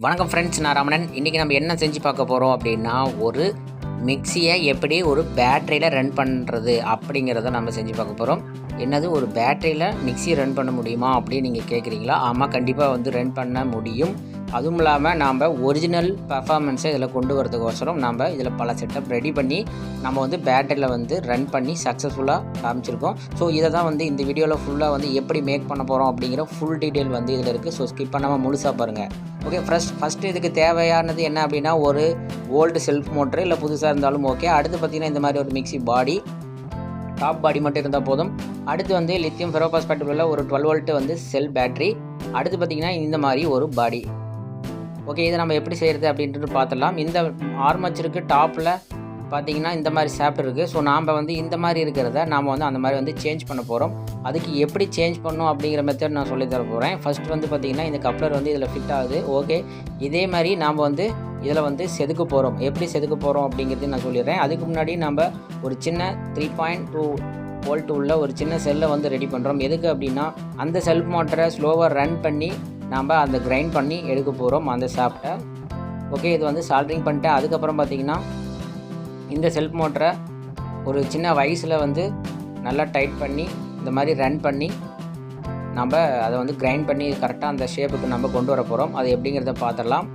வணக்கம் ஃப்ரெண்ட்ஸ், நான் ரமணன். இன்றைக்கி நம்ம என்ன செஞ்சு பார்க்க போகிறோம் அப்படின்னா, ஒரு மிக்சியை எப்படி ஒரு பேட்டரியில் ரன் பண்ணுறது அப்படிங்கிறத நம்ம செஞ்சு பார்க்க போகிறோம். என்னது, ஒரு பேட்டரியில் மிக்சி ரன் பண்ண முடியுமா அப்படின்னு நீங்கள் கேட்குறீங்களா? ஆமாம், கண்டிப்பாக ரன் பண்ண முடியும். அதுவும் இல்லாமல் நாம் ஒரிஜினல் பர்ஃபார்மன்ஸை இதில் கொண்டு வரதுக்கோசரம் நம்ம இதில் பல செட்டப் ரெடி பண்ணி நம்ம பேட்டரியில் ரன் பண்ணி சக்ஸஸ்ஃபுல்லாக காமிச்சிருக்கோம். ஸோ இதை தான் இந்த வீடியோவில் ஃபுல்லாக எப்படி மேக் பண்ண போகிறோம் அப்படிங்கிற ஃபுல் டீட்டெயில் இதில் இருக்குது. ஸோ ஸ்கிப் பண்ணாமல் முழுசாக பாருங்கள். ஓகே, ஃபஸ்ட்டு இதுக்கு தேவையானது என்ன அப்படின்னா, ஒரு ஓல்டு செல்ஃப் மோட்ரு இல்லை புதுசாக இருந்தாலும் ஓகே. அடுத்து பார்த்திங்கன்னா இந்த மாதிரி ஒரு மிக்சி பாடி, டாப் பாடி மட்டும் இருந்தால் போதும். அடுத்து லித்தியம் ஃபெரோபாஸ்பேட் உள்ள ஒரு 12 வோல்ட் செல் பேட்ரி. அடுத்து பார்த்திங்கன்னா இந்த மாதிரி ஒரு பாடி. ஓகே, இதை நம்ம எப்படி செய்கிறது அப்படின்ட்டு பார்த்துடலாம். இந்த ஆர்மச்சருக்கு டாப்பில் பார்த்திங்கன்னா இந்த மாதிரி சாப்டர் இருக்குது. ஸோ நாம் இந்த மாதிரி இருக்கிறத நாம் அந்த மாதிரி சேஞ்ச் பண்ண போகிறோம். அதுக்கு எப்படி சேஞ்ச் பண்ணணும் அப்படிங்கிற மெத்தட் நான் சொல்லித்தர போகிறேன். ஃபஸ்ட்டு பார்த்திங்கன்னா இந்த கப்ளர் இதில் ஃபிட் ஆகுது. ஓகே, இதே மாதிரி நாம் இதில் செதுக்க போகிறோம். எப்படி செதுக்க போகிறோம் அப்படிங்கிறது நான் சொல்லிடுறேன். அதுக்கு முன்னாடி நம்ம ஒரு சின்ன 3.2 வோல்ட் உள்ள ஒரு சின்ன செல்லை ரெடி பண்ணுறோம். எதுக்கு அப்படின்னா, அந்த செல்ஃப் மோட்டரை ஸ்லோவாக ரன் பண்ணி நாம் அந்த கிரைண்ட் பண்ணி எடுக்க போகிறோம் அந்த சாஃப்ட்டை. ஓகே, இது சால்ட்ரிங் பண்ணிட்டேன். அதுக்கப்புறம் பார்த்திங்கன்னா இந்த செல்ஃப் மோட்டரை ஒரு சின்ன வயசில் நல்லா டைட் பண்ணி இந்த மாதிரி ரன் பண்ணி நம்ம அதை கிரைண்ட் பண்ணி கரெக்டாக அந்த ஷேப்புக்கு நம்ம கொண்டு வர போகிறோம். அது எப்படிங்கிறத பார்த்துடலாம்.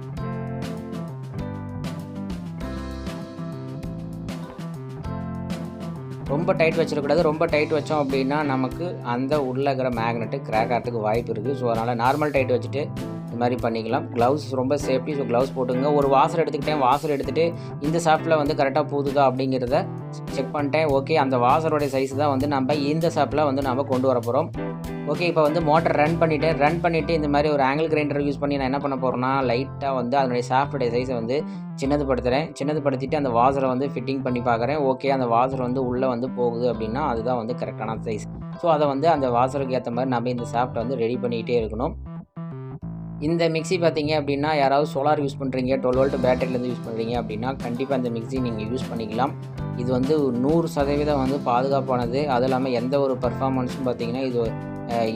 ரொம்ப டைட் வச்சிடக்கூடாது. ரொம்ப டைட் வச்சோம் அப்படின்னா நமக்கு அந்த உள்ள இருக்கிற மேக்னெட்டு கிராக் ஆகிறதுக்கு வாய்ப்பு இருக்குது. ஸோ அதனால் நார்மல் டைட் வச்சுட்டு இந்த மாதிரி பண்ணிக்கலாம். க்ளவுஸ் ரொம்ப சேஃப்டி. ஸோ க்ளவுஸ் போட்டுங்க. ஒரு வாசர் எடுத்துக்கிட்டேன். வாசர் எடுத்துகிட்டு இந்த சாஃப்ட்டில் கரெக்டாக போகுதா அப்படிங்கிறத செக் பண்ணிட்டேன். ஓகே, அந்த வாசரோடைய சைஸ் தான் நம்ம இந்த சாஃப்ட்டில் நம்ம கொண்டு வர போகிறோம். ஓகே, இப்போ மோட்டர் ரன் பண்ணிவிட்டு இந்த மாதிரி ஒரு ஆங்கிள் கிரைண்டர் யூஸ் பண்ணி நான் என்ன பண்ண போகிறேன்னா, லைட்டாக அதனுடைய சாஃப்ட்டுடைய சைஸை சின்னதுபடுத்திட்டு அந்த வாசரை ஃபிட்டிங் பண்ணி பார்க்குறேன். ஓகே, அந்த வாசர் உள்ளே போகுது அப்படின்னா அதுதான் கரெக்டான சைஸ். ஸோ அதை அந்த வாசருக்கு ஏற்ற மாதிரி நம்ம இந்த சாஃப்ட்டை ரெடி பண்ணிக்கிட்டே இருக்கணும். இந்த மிக்சி பார்த்திங்க அப்படின்னா, யாராவது சோலார் யூஸ் பண்ணுறீங்க, 12 வோல்ட் பேட்டரியிலேருந்து யூஸ் பண்ணுறீங்க அப்படின்னா கண்டிப்பாக இந்த மிக்சி நீங்கள் யூஸ் பண்ணிக்கலாம். இது 100% பாதுகாப்பானது. அது இல்லாமல் எந்த ஒரு பர்ஃபார்மன்ஸும் பார்த்திங்கன்னா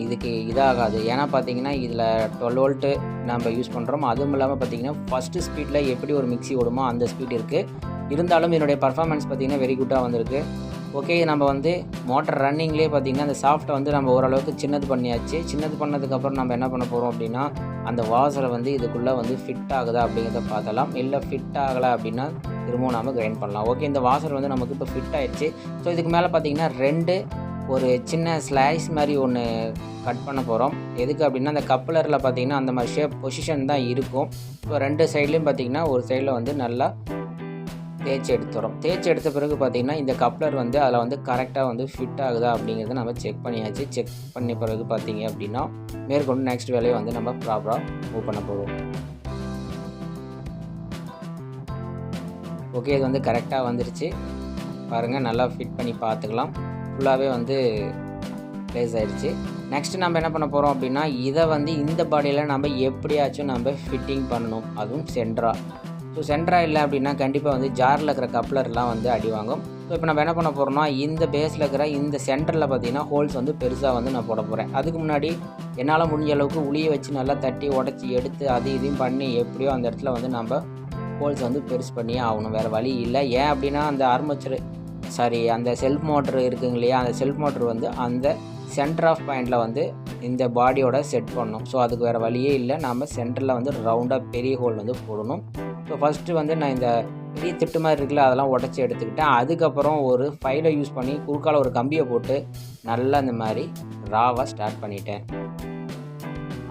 இதுக்கு இதாகாது. ஏன்னா பார்த்திங்கன்னா இதில் 12 வோல்ட்டு நம்ம யூஸ் பண்ணுறோம். அதுவும் இல்லாமல் பார்த்திங்கன்னா ஃபஸ்ட்டு ஸ்பீடில் எப்படி ஒரு மிக்சி ஓடுமோ அந்த ஸ்பீட் இருக்குது. இருந்தாலும் என்னுடைய பர்ஃபார்மன்ஸ் பார்த்திங்கன்னா வெரி குட்டாக வந்திருக்கு. ஓகே, நம்ம மோட்டர் ரன்னிங்லேயே பார்த்திங்கன்னா அந்த சாஃப்ட்டை நம்ம ஓரளவுக்கு சின்னது பண்ணியாச்சு. சின்னது பண்ணதுக்கப்புறம் நம்ம என்ன பண்ண போகிறோம் அப்படின்னா, அந்த வாசரை இதுக்குள்ளே ஃபிட் ஆகுதா அப்படிங்கிறத பார்த்தலாம். இல்லை ஃபிட் ஆகலை அப்படின்னா திரும்பவும் நாம் கிரைண்ட் பண்ணலாம். ஓகே, இந்த வாசர் நமக்கு இப்போ ஃபிட் ஆகிடுச்சு. ஸோ இதுக்கு மேலே பார்த்திங்கன்னா ஒரு சின்ன ஸ்லைஸ் மாதிரி ஒன்று கட் பண்ண போகிறோம். எதுக்கு அப்படின்னா, அந்த கப்ளரில் பார்த்திங்கன்னா அந்த மாதிரி ஷேப் பொசிஷன் தான் இருக்கும். ஸோ 2 சைட்லேயும் பார்த்திங்கன்னா ஒரு சைடில் நல்லா தேய்ச்சி எடுத்துகிறோம். தேய்ச்சி எடுத்த பிறகு பார்த்திங்கன்னா இந்த கப்ளர் அதில் கரெக்டாக ஃபிட் ஆகுதா அப்படிங்கிறத நம்ம செக் பண்ணியாச்சு. செக் பண்ண பிறகு பார்த்திங்க அப்படின்னா மேற்கொண்டு நெக்ஸ்ட் வேலையை நம்ம ப்ராப்பராக மூவ் பண்ண போகிறோம். ஓகே, இது கரெக்டாக வந்துருச்சு. பாருங்கள், நல்லா ஃபிட் பண்ணி பார்த்துக்கலாம். ஃபுல்லாகவே ப்ளேஸ் ஆகிடுச்சு. நெக்ஸ்ட்டு நம்ம என்ன பண்ண போகிறோம் அப்படின்னா, இதை இந்த பாடியில் நம்ம எப்படியாச்சும் நம்ம ஃபிட்டிங் பண்ணணும். அதுவும் சென்ட்ராக. ஸோ சென்ட்ராக இல்லை அப்படின்னா கண்டிப்பாக ஜாரில் இருக்கிற கப்ளர்லாம் அடி வாங்கும். ஸோ இப்போ நம்ம என்ன பண்ண போகிறோம்னா, இந்த பேஸில் இருக்கிற இந்த சென்டரில் பார்த்திங்கன்னா ஹோல்ஸ் பெருசாக நான் போட போகிறேன். அதுக்கு முன்னாடி என்னால் முடிஞ்ச அளவுக்கு உளியை வச்சு நல்லா தட்டி உடச்சி எடுத்து அது இதையும் பண்ணி எப்படியோ அந்த இடத்துல நம்ம ஹோல்ஸ் பெருசு பண்ணியே ஆகணும். வேறு வழி இல்லை. ஏன் அப்படின்னா, அந்த செல்ஃப் மோட்ரு இருக்குங்க இல்லையா, அந்த செல்ஃப் மோட்ரு அந்த சென்டர் ஆஃப் பாயிண்டில் இந்த பாடியோட செட் பண்ணணும். ஸோ அதுக்கு வேறு வழியே இல்லை. நாம் சென்டரில் ரவுண்டாக பெரிய ஹோல் போடணும். ஸோ ஃபஸ்ட்டு நான் இந்த பெரிய திட்டு மாதிரி இருக்குல்ல, அதெல்லாம் உடச்சி எடுத்துக்கிட்டேன். அதுக்கப்புறம் ஒரு ஃபைலை யூஸ் பண்ணி குறுக்கால ஒரு கம்பியை போட்டு நல்லா இந்த மாதிரி ராவாக ஸ்டார்ட் பண்ணிட்டேன்.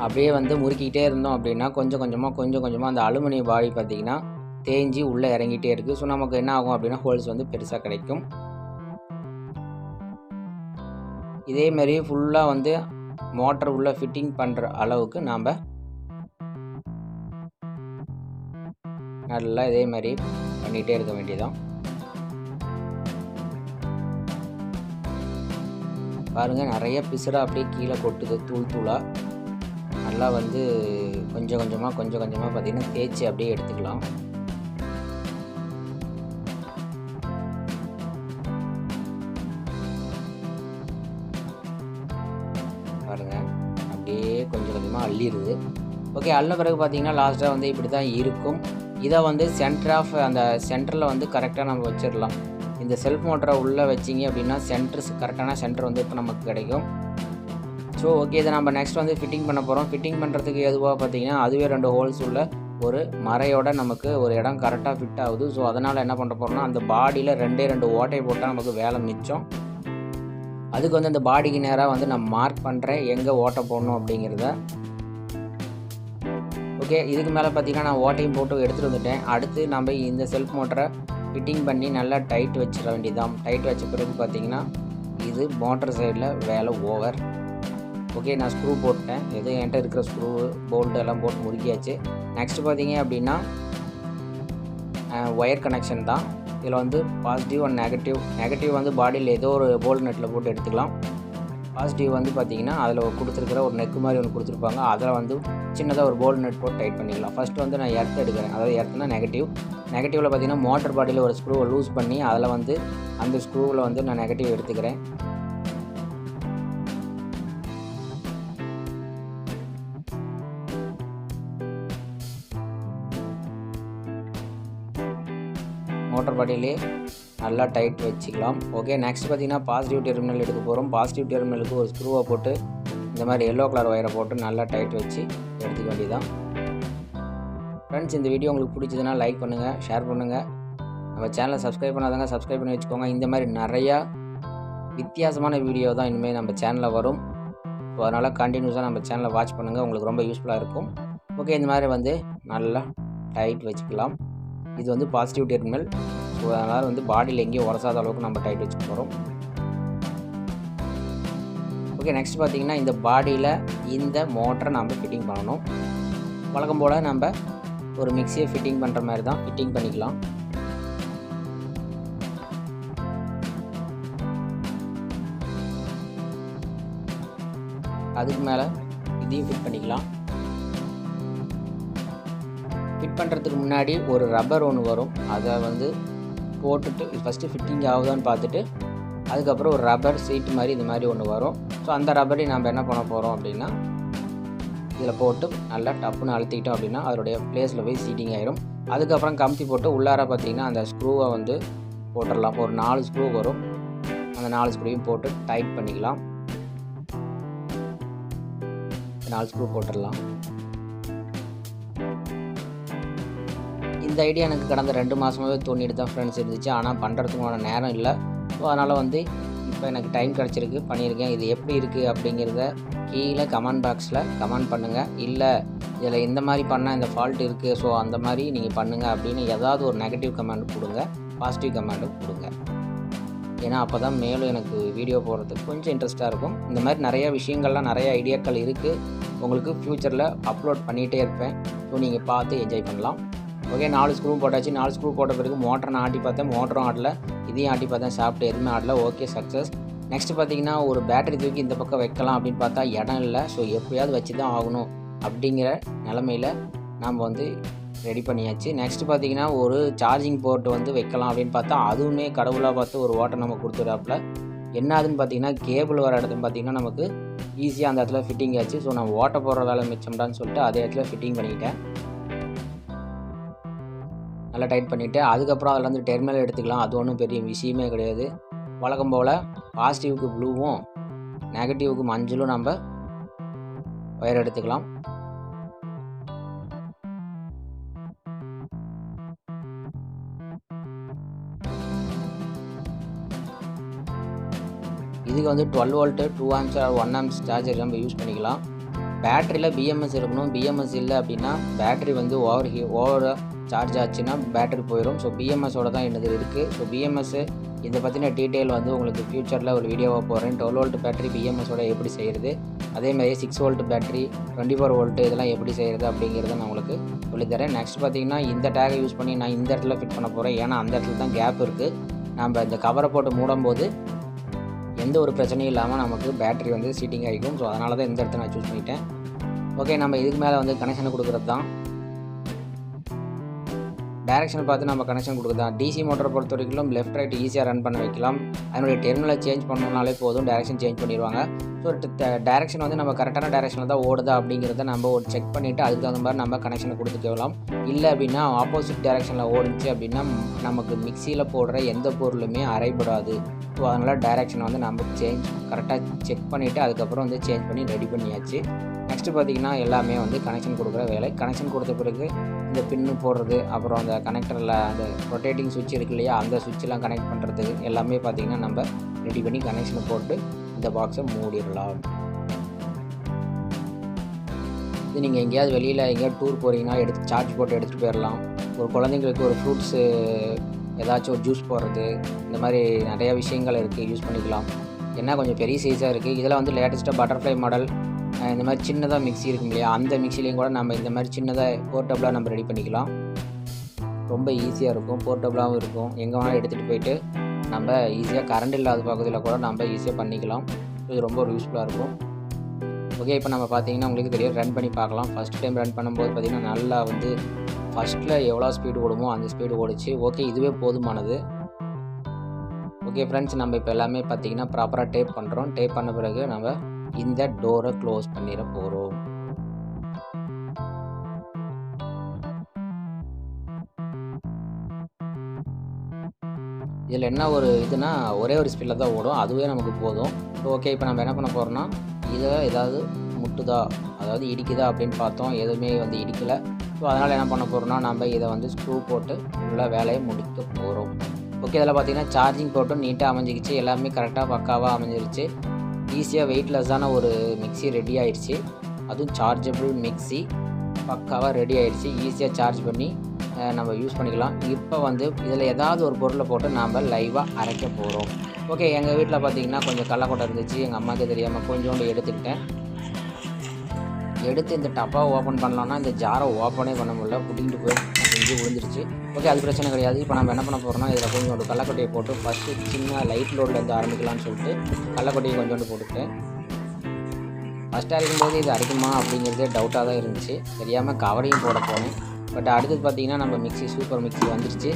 அப்படியே முறுக்கிக்கிட்டே இருந்தோம் அப்படின்னா கொஞ்சம் கொஞ்சமாக அந்த அலுமினிய பாடி பார்த்திங்கன்னா தேஞ்சி உள்ளே இறங்கிட்டே இருக்குது. ஸோ நமக்கு என்ன ஆகும் அப்படின்னா ஹோல்ஸ் பெருசாக கிடைக்கும். இதேமாரி ஃபுல்லாக மோட்டர் உள்ளே ஃபிட்டிங் பண்ணுற அளவுக்கு நாம் நல்லா இதே மாதிரி பண்ணிகிட்டே இருக்க வேண்டியதான். பாருங்கள், நிறைய பிசுடாக அப்படியே கீழே கொட்டுது தூளாக. நல்லா கொஞ்சம் கொஞ்சமாக பார்த்திங்கன்னா தேய்ச்சி அப்படியே எடுத்துக்கலாம். பாருங்கள், அப்படியே கொஞ்சம் கொஞ்சமாக அள்ளிடுது. ஓகே, அள்ளின பிறகு பார்த்தீங்கன்னா லாஸ்ட்டாக வந்து இப்படி தான் இருக்கும். இதை வந்து அந்த சென்டரில் வந்து கரெக்டாக நம்ம வச்சிடலாம். இந்த செல்ஃப் மோட்டரை உள்ளே வச்சிங்க அப்படின்னா கரெக்டான சென்டர் வந்து இப்போ நமக்கு கிடைக்கும். ஸோ ஓகே, இதை நம்ம நெக்ஸ்ட் வந்து ஃபிட்டிங் பண்ண போகிறோம். ஃபிட்டிங் பண்ணுறதுக்கு எதுவாக பார்த்தீங்கன்னா அதுவே 2 ஹோல்ஸ் உள்ள ஒரு மரையோட நமக்கு ஒரு இடம் கரெக்டாக ஃபிட் ஆகுது. ஸோ அதனால் என்ன பண்ண போகிறோம்னா அந்த பாடியில் 2 ஓட்டை போட்டால் நமக்கு வேலை மிச்சம். அதுக்கு வந்து அந்த பாடிக்கு நேராக வந்து நான் மார்க் பண்ணுறேன் எங்கே ஓட்டை போடணும் அப்படிங்கிறத. ஓகே, இதுக்கு மேலே பார்த்தீங்கன்னா நான் ஓட்டையும் போட்டு எடுத்துகிட்டு வந்துட்டேன். அடுத்து நம்ம இந்த செல்ஃப் மோட்டரை ஃபிட்டிங் பண்ணி நல்லா டைட் வச்சிட வேண்டியதான். டைட் வச்ச பிறகு பார்த்தீங்கன்னா இது மோட்டர் சைடில் வேலை ஓவர். ஓகே, நான் ஸ்க்ரூ போட்டேன். என்கிட்ட இருக்கிற ஸ்க்ரூ போல்ட்டு எல்லாம் போட்டு முறுக்கியாச்சு. நெக்ஸ்ட் பார்த்தீங்க அப்படின்னா ஒயர் கனெக்ஷன் தான். இதில் வந்து பாசிட்டிவ் அண்ட் நெகட்டிவ் வந்து பாடியில் ஏதோ ஒரு போல்ட் நெட்டில் போட்டு எடுத்துக்கலாம். பாசிட்டிவ் வந்து பார்த்திங்கன்னா அதில் கொடுத்துருக்கிற ஒரு நெக்கு மாதிரி ஒன்று கொடுத்துருப்பாங்க. அதில் வந்து சின்னதாக ஒரு போல்ட் நெட் போட்டு டைட் பண்ணிக்கலாம். ஃபஸ்ட்டு வந்து நான் எர்த் எடுக்கிறேன். அதாவது எர்த்துனா நெகட்டிவில் பார்த்திங்கன்னா மோட்டர் பாடியில் ஒரு ஸ்க்ரூவை லூஸ் பண்ணி அதில் வந்து அந்த ஸ்க்ரூவில் வந்து நான் நெகட்டிவ் எடுத்துக்கிறேன். மோட்டர் பாடியிலே நல்லா டைட் வச்சுக்கலாம். ஓகே, நெக்ஸ்ட் பார்த்திங்கன்னா பாசிட்டிவ் டெர்மினல் எடுக்க போகிறோம். பாசிட்டிவ் டெர்மினலுக்கு ஒரு ஸ்க்ரூவை போட்டு இந்த மாதிரி எல்லோ கலர் ஒயரை போட்டு நல்லா டைட் வச்சு எடுத்துக்க வேண்டியதான். ஃப்ரெண்ட்ஸ், இந்த வீடியோ உங்களுக்கு பிடிச்சதுன்னா லைக் பண்ணுங்கள், ஷேர் பண்ணுங்கள். நம்ம சேனலை சப்ஸ்கிரைப் பண்ணாதாங்க சப்ஸ்கிரைப் பண்ணி வச்சுக்கோங்க. இந்த மாதிரி நிறையா வித்தியாசமான வீடியோ தான் இனிமேல் நம்ம சேனலில் வரும். ஸோ அதனால் கண்டினியூஸாக நம்ம சேனலை வாட்ச் பண்ணுங்கள், உங்களுக்கு ரொம்ப யூஸ்ஃபுல்லாக இருக்கும். ஓகே, இந்த மாதிரி வந்து நல்லா டைட் வச்சுக்கலாம். இது வந்து பாசிட்டிவ் டெர்மினல். ஸோ அதனால் வந்து பாடியில் எங்கேயும் உரசாத அளவுக்கு நம்ம டைட் வச்சுக்க போகிறோம். ஓகே, நெக்ஸ்ட் பார்த்திங்கன்னா இந்த பாடியில் இந்த மோட்டரை நம்ம ஃபிட்டிங் பண்ணணும். வழக்கம் போல் நம்ம ஒரு மிக்சியை ஃபிட்டிங் பண்ணுற மாதிரி தான் ஃபிட்டிங் பண்ணிக்கலாம். அதுக்கு மேலே இதையும் ஃபிட் பண்ணிக்கலாம். ஃபிட் பண்ணுறதுக்கு முன்னாடி ஒரு ரப்பர் ஒன்று வரும். அதை வந்து போட்டுட்டு ஃபஸ்ட்டு ஃபிட்டிங் ஆகுதான்னு பார்த்துட்டு அதுக்கப்புறம் ஒரு ரப்பர் சீட் மாதிரி இந்த மாதிரி ஒன்று வரும். ஸோ அந்த ரப்பரையும் நம்ம என்ன பண்ண போகிறோம் அப்படின்னா இதில் போட்டு நல்லா டப்புன்னு அழுத்திக்கிட்டோம் அப்படின்னா அதோடைய ப்ளேஸில் போய் சீட்டிங் ஆகிடும். அதுக்கப்புறம் கமுத்தி போட்டு உள்ளார பார்த்திங்கன்னா அந்த ஸ்க்ரூவை வந்து போட்டுடலாம். ஒரு 4 ஸ்க்ரூ வரும். அந்த 4 ஸ்க்ரூவையும் போட்டு டைட் பண்ணிக்கலாம். 4 ஸ்க்ரூ போட்டுடலாம். இந்த ஐடியா எனக்கு கடந்த 2 மாதமாகவே தோண்டிட்டு தான் ஃப்ரெண்ட்ஸ் இருந்துச்சு. ஆனால் பண்ணுறதுக்கான நேரம் இல்லை. ஸோ அதனால் வந்து இப்போ எனக்கு டைம் கிடச்சிருக்கு, பண்ணியிருக்கேன். இது எப்படி இருக்குது அப்படிங்கிறத கீழே கமெண்ட் பாக்ஸில் கமெண்ட் பண்ணுங்கள். இல்லை இதில் இந்த மாதிரி பண்ணால் இந்த ஃபால்ட் இருக்குது, ஸோ அந்த மாதிரி நீங்கள் பண்ணுங்கள் அப்படின்னு ஏதாவது ஒரு நெகட்டிவ் கமெண்ட் கொடுங்க, பாசிட்டிவ் கமெண்ட்டும் கொடுங்க. ஏன்னா அப்போ தான் மேலும் எனக்கு வீடியோ போடுறதுக்கு கொஞ்சம் இன்ட்ரெஸ்ட்டாக இருக்கும். இந்த மாதிரி நிறைய விஷயங்கள்லாம் நிறைய ஐடியாக்கள் இருக்குது. உங்களுக்கு ஃப்யூச்சரில் அப்லோட் பண்ணிகிட்டே இருப்பேன். ஸோ நீங்கள் பார்த்து என்ஜாய் பண்ணலாம். ஓகே, 4 ஸ்க்ரூ போட்டாச்சு. 4 ஸ்க்ரூ போட்ட பிறகு மோட்டரை நான் ஆட்டி பார்த்தேன். மோட்டரும் ஆடல, இதையும் ஆட்டி பார்த்தேன். சாப்பிட்டு எதுவுமே ஆடல. Okay, success. நெக்ஸ்ட்டு பார்த்திங்கன்னா ஒரு பேட்டரி தூக்கி இந்த பக்கம் வைக்கலாம் அப்படின்னு பார்த்தா இடம் இல்லை. ஸோ எப்படியாவது வச்சு தான் ஆகணும் அப்படிங்கிற நிலமையில் நாம் வந்து ரெடி பண்ணியாச்சு. நெக்ஸ்ட்டு பார்த்திங்கன்னா ஒரு சார்ஜிங் போர்ட் வந்து வைக்கலாம் அப்படின்னு பார்த்தா அதுவுமே கடவுளாக பார்த்து ஒரு ஓட்டை நம்ம கொடுத்துறாப்புல. என்னதுன்னு பார்த்திங்கன்னா கேபிள் வர இடத்துல பார்த்திங்கன்னா நமக்கு ஈஸியாக அந்த இடத்துல ஃபிட்டிங் ஆச்சு. ஸோ நான் ஓட்டை போடுற வேலை மிச்சம்டான்னு சொல்லிட்டு அதே இடத்துல ஃபிட்டிங் பண்ணிக்கிட்டேன். நல்லா டைட் பண்ணிவிட்டு அதுக்கப்புறம் அதில் வந்து டெர்மினல் எடுத்துக்கலாம். அது ஒன்றும் பெரிய விஷயமே கிடையாது. வழக்கம் போல் பாசிட்டிவுக்கு ப்ளூவும் நெகட்டிவுக்கு மஞ்சளும் நம்ம ஒயர் எடுத்துக்கலாம். இதுக்கு வந்து 12 வோல்ட்டு 2 ஆம்ஸ் 1 ஆம்ஸ் சார்ஜர் நம்ம யூஸ் பண்ணிக்கலாம். பேட்டரியில் பிஎம்எஸ் இருக்கணும். பிஎம்எஸ் இல்லை அப்படின்னா பேட்டரி வந்து ஓவர் சார்ஜ் ஆச்சுன்னா பேட்டரி போயிடும். ஸோ பிஎம்எஸோட தான் என்னது இருக்குது. ஸோ பிஎம்எஸ் இதை பற்றின டீட்டெயில் வந்து உங்களுக்கு ஃப்யூச்சரில் ஒரு வீடியோவாக போடுறேன். 12 வோல்ட் பேட்டரி பிஎம்எஸோட எப்படி செய்கிறது, அதேமாதிரி 6 வோல்ட் பேட்டரி 24 வோல்ட்டு இதெல்லாம் எப்படி செய்கிறது அப்படிங்கிறத நான் உங்களுக்கு சொல்லித்தரேன். நெக்ஸ்ட் பார்த்திங்கன்னா இந்த டேகை யூஸ் பண்ணி நான் இந்த இடத்துல ஃபிட் பண்ண போகிறேன். ஏன்னா அந்த இடத்துல தான் கேப் இருக்குது. நம்ம இந்த கவரை போட்டு மூடும்போது எந்த ஒரு பிரச்சனையும் இல்லாமல் நமக்கு பேட்டரி வந்து சீட்டிங் ஆகிக்கும். ஸோ அதனால தான் இந்த இடத்த நான் சூஸ் பண்ணிட்டேன். ஓகே, நம்ம இதுக்கு மேலே வந்து கனெக்ஷனை கொடுக்குறது தான். டைரக்ஷன் பார்த்து நம்ம கனெக்ஷன் கொடுக்குறதான். டிசி மோட்டரை பொறுத்த வரைக்கும் லெஃப்ட் ரைட் ஈஸியாக ரன் பண்ண வைக்கலாம். அதனுடைய டெர்மினலை சேஞ்ச் பண்ணணுனாலே போதும், டைரக்ஷன் சேஞ்ச் பண்ணிடுவாங்க. ஸோ ஸோ டைரெக்ஷன் வந்து நம்ம கரெக்டான டைரெக்ஷனில் தான் ஓடுதா அப்படிங்கிறத நம்ம ஒரு செக் பண்ணிவிட்டு அதுக்கு தகுந்த மாதிரி நம்ம கனெக்ஷனை கொடுத்துக்கலாம். இல்லை அப்படின்னா ஆப்போசிட் டைரெக்ஷனில் ஓடிச்சு அப்படின்னா நமக்கு மிக்சியில் போடுற எந்த பொருளுமே அரைபடாது. ஸோ அதனால் டைரெக்ஷனை வந்து நம்ம கரெக்டாக செக் பண்ணிவிட்டு அதுக்கப்புறம் வந்து சேஞ்ச் பண்ணி ரெடி பண்ணியாச்சு. நெக்ஸ்ட்டு பார்த்திங்கன்னா எல்லாமே வந்து கனெக்ஷன் கொடுக்குற வேலை. கனெக்ஷன் கொடுத்த பிறகு இந்த பின்னு போடுறது, அப்புறம் அந்த கனெக்டரில் அந்த ரொட்டேட்டிங் சுவிட்ச் இருக்கு இல்லையா, அந்த சுவிட்செலாம் கனெக்ட் பண்ணுறதுக்கு எல்லாமே பார்த்திங்கன்னா நம்ம ரெடி பண்ணி கனெக்ஷனை போட்டு இந்த பாக்ஸை மூடிடலாம். இது நீங்கள் எங்கேயாவது வெளியில் எங்கேயாவது டூர் போகிறீங்கன்னா சார்ஜ் போட்டு எடுத்துகிட்டு போயிடலாம். ஒரு குழந்தைங்களுக்கு ஒரு ஃப்ரூட்ஸு ஏதாச்சும் ஒரு ஜூஸ் போடுறது, இந்த மாதிரி நிறையா விஷயங்கள் இருக்குது, யூஸ் பண்ணிக்கலாம். என்ன கொஞ்சம் பெரிய சைஸாக இருக்குது. இதில் வந்து லேட்டஸ்ட்டாக பட்டர்ஃப்ளை மாடல் இந்த மாதிரி சின்னதாக மிக்ஸி இருக்கும் இல்லையா, அந்த மிக்ஸிலையும் கூட நம்ம இந்த மாதிரி சின்னதாக போர்ட்டபுளாக நம்ம ரெடி பண்ணிக்கலாம். ரொம்ப ஈஸியாக இருக்கும், போர்ட்டபுளாகவும் இருக்கும். எங்கே வேணாலும் எடுத்துகிட்டு போயிட்டு நம்ம ஈஸியாக கரண்ட் இல்லாத பகுதியில் கூட நம்ம ஈஸியாக பண்ணிக்கலாம். இது ரொம்ப ஒரு யூஸ்ஃபுல்லாக இருக்கும். ஓகே, இப்போ நம்ம பார்த்திங்கன்னா உங்களுக்கு தெரியும், ரன் பண்ணி பார்க்கலாம். ஃபஸ்ட் டைம் ரன் பண்ணும்போது பார்த்திங்கன்னா நல்லா வந்து ஃபஸ்ட்டில் எவ்வளோ ஸ்பீடு ஓடுமோ அந்த ஸ்பீடு ஓடிச்சு. ஓகே, இதுவே போதுமானது. ஓகே ஃப்ரெண்ட்ஸ், நம்ம இப்போ எல்லாமே பார்த்திங்கன்னா ப்ராப்பராக டேப் பண்ணுறோம். டேப் பண்ண பிறகு நம்ம இந்த டோரை க்ளோஸ் பண்ணிட போகிறோம். இதில் என்ன ஒரு இதுனா ஒரே ஒரு ஸ்பீடில் தான் ஓடும், அதுவே நமக்கு போதும். ஸோ ஓகே, இப்போ நம்ம என்ன பண்ண போகிறோம்னா இதை ஏதாவது முட்டுதா, அதாவது இடிக்குதா அப்படின்னு பார்த்தோம். எதுவுமே வந்து இடிக்கலை. ஸோ அதனால் என்ன பண்ண போகிறோம்னா நம்ம இதை வந்து ஸ்க்ரூ போட்டு ஃபுல்லாக வேலையை முடிக்க போகிறோம். ஓகே, இதில் பார்த்திங்கன்னா சார்ஜிங் போட்டும் நீட்டாக அமைஞ்சிக்கிச்சு. எல்லாமே கரெக்டாக பக்காவாக அமைஞ்சிருச்சு. ஈஸியாக வெயிட்லெஸ்ஸான ஒரு மிக்ஸி ரெடி ஆகிடுச்சு. அதுவும் சார்ஜபிள் மிக்ஸி பக்காவாக ரெடி ஆகிடுச்சு. ஈஸியாக சார்ஜ் பண்ணி நம்ம யூஸ் பண்ணிக்கலாம். இப்போ வந்து இதில் ஏதாவது ஒரு பொருளை போட்டு நாம் லைவாக அரைக்க போகிறோம். ஓகே, எங்கள் வீட்டில் பார்த்திங்கன்னா கொஞ்சம் கடலக்கொட்டை இருந்துச்சு. எங்கள் அம்மாவுக்கு தெரியாமல் கொஞ்சோண்டு எடுத்துக்கிட்டேன். எடுத்து இந்த டப்பாவை ஓப்பன் பண்ணலான்னா இந்த ஜாரை ஓப்பனே பண்ண முடியல, புடிங்கிட்டு போய் செஞ்சு விழுந்துருச்சு. ஓகே, அது பிரச்சனை கிடையாது. இப்போ நம்ம என்ன பண்ண போகிறோம்னா இதில் கொஞ்சோண்டு கடலக்கொட்டையை போட்டு ஃபஸ்ட்டு சின்ன லைட் லோட்லேருந்து ஆரம்பிக்கலாம்னு சொல்லிட்டு கடலக்கொட்டையை கொஞ்சோண்டு போட்டுக்கிட்டேன். ஃபஸ்ட்டு அரைக்கும்போது இது அரைக்குமா அப்படிங்கிறதே டவுட்டாக தான் இருந்துச்சு. தெரியாமல் கவரையும் போட போனேன். பட் அடுத்தது பார்த்திங்கன்னா நம்ம மிக்ஸி சூப்பர் மிக்ஸி வந்துருச்சு.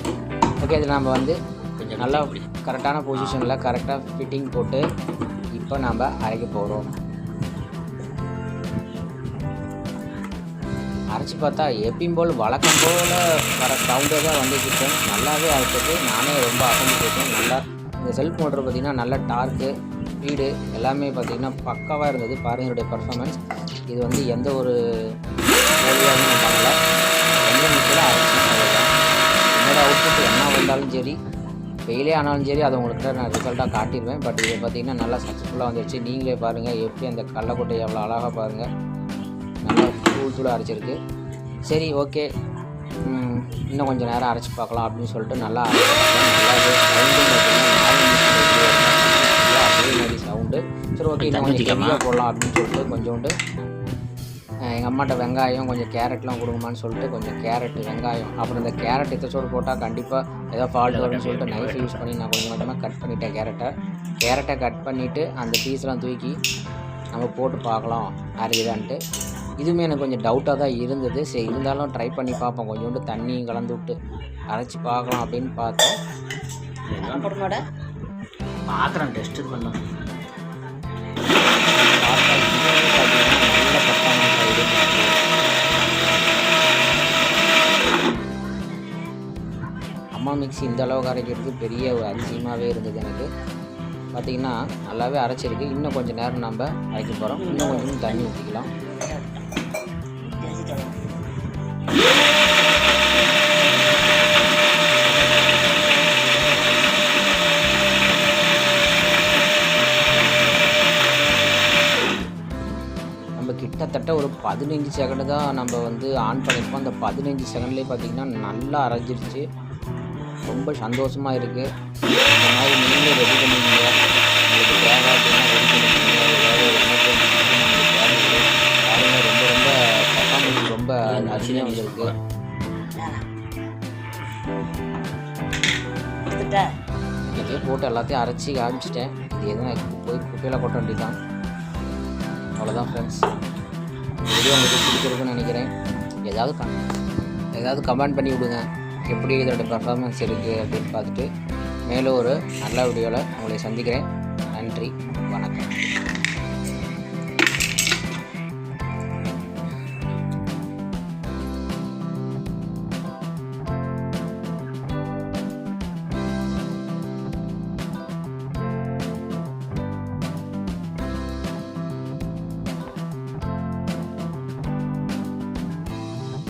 ஓகே, இதில் நம்ம வந்து கொஞ்சம் நல்லா கரெக்டான பொசிஷனில் கரெக்டாக ஃபிட்டிங் போட்டு இப்போ நம்ம அரைக்க போகிறோம். அரைச்சி பார்த்தா எப்பயும் போல் வழக்கம் போல் வர சவுண்டே தான் வந்துச்சு. நல்லாவே அரைச்சது. நானே ரொம்ப அசந்து போயிட்டேன். நல்லா இந்த செல்ஃப் மோட்டர் பார்த்திங்கன்னா நல்ல டார்க்கு ஸ்பீடு எல்லாமே பார்த்திங்கன்னா பக்காவாக இருந்தது. பாருங்கள் என்னுடைய பர்ஃபார்மன்ஸ். இது வந்து எந்த ஒரு வேலையாகவும் பண்ணல, எந்த மிக்சியில் அரைச்சி என்னோடய அவுட்புட் என்ன வந்தாலும் சரி, ஃபெயிலே ஆனாலும் சரி, அதை உங்கள்கிட்ட நான் ரிசல்ட்டாக காட்டிடுவேன். பட் இது பார்த்திங்கன்னா நல்லா சக்ஸஸ்ஃபுல்லாக வந்துடுச்சு. நீங்களே பாருங்கள் எப்படி அந்த கடலக்கொட்டையை எவ்வளோ அழகாக பாருங்கள், நல்லா தூளாக அரைச்சிருக்கு. சரி ஓகே, இன்னும் கொஞ்சம் நேரம் அரைச்சி பார்க்கலாம் அப்படின்னு சொல்லிட்டு நல்லா நல்லாவே அதே மாதிரி சவுண்டு. சரி ஓகே, இன்னும் கொஞ்சம் ஹெவியாக போடலாம் அப்படின்னு சொல்லிட்டு கொஞ்சோண்டு எங்கள் அம்மாட்ட வெங்காயம் கொஞ்சம் கேரட்லாம் கொடுங்கம்மான்னு சொல்லிட்டு கொஞ்சம் கேரட்டு வெங்காயம், அப்புறம் இந்த கேரட் எத்தச்சோடு போட்டால் கண்டிப்பாக ஏதோ ஃபால்ட் வரும்னு சொல்லிட்டு நைஃப் யூஸ் பண்ணி நான் கொஞ்சம் கொஞ்சமாக கட் பண்ணிட்டேன். கேரட்டை கட் பண்ணிவிட்டு அந்த பீஸ்லாம் தூக்கி நம்ம போட்டு பார்க்கலாம் அரைக்குதான்ட்டு. இதுவுமே எனக்கு கொஞ்சம் டவுட்டாக தான் இருந்தது. சரி இருந்தாலும் ட்ரை பண்ணி பார்ப்போம், கொஞ்சோண்டு தண்ணியும் கலந்து விட்டு அரைச்சி பார்க்கலாம் அப்படின்னு பார்த்தோம். பாத்திரம் டெஸ்ட் பண்ணலாம். அம்மா மிக்ஸி இந்த அளவுக்கு அரைக்கிறது பெரிய ஒரு அதிசயமாகவே இருந்தது எனக்கு. பார்த்திங்கன்னா நல்லாவே அரைச்சிருக்கு. இன்னும் கொஞ்சம் நேரம் நம்ம அரைக்க போகிறோம். இன்னும் கொஞ்சம் தண்ணி ஊற்றிக்கலாம். நம்ம கிட்டத்தட்ட ஒரு 15 செகண்டு தான் நம்ம வந்து ஆன் பண்ணியிருப்போம். அந்த 15 செகண்ட்லேயே பார்த்திங்கன்னா நல்லா அரைஞ்சிருச்சு. ரொம்ப சந்தோஷமாக இருக்குது. இந்த மாதிரி நீங்களே ரெடி பண்ணிங்க. உங்களுக்கு தேவை அப்படின்னா ரெடி பண்ணிக்கிங்க. ஏதாவது பாருங்கள், ரொம்ப ரொம்ப பர்ஃபார்மன்ஸ் ரொம்ப அருமையாக வந்திருக்கு. இதே போட்டு எல்லாத்தையும் அரைச்சி காமிச்சிட்டேன். இது எதுவும் போய் குப்பையில் கொட்ட வேண்டியதான். அவ்வளோதான் ஃப்ரெண்ட்ஸ். வீடியோ உங்களுக்கு பிடிச்சிருக்குன்னு நினைக்கிறேன். ஏதாவது கமெண்ட் பண்ணி விடுங்க, எப்படி இதோட பர்ஃபார்மன்ஸ் இருக்குது அப்படின்னு பார்த்துட்டு மேலும் ஒரு நல்ல வீடியோவில் உங்களை சந்திக்கிறேன். நன்றி, வணக்கம்.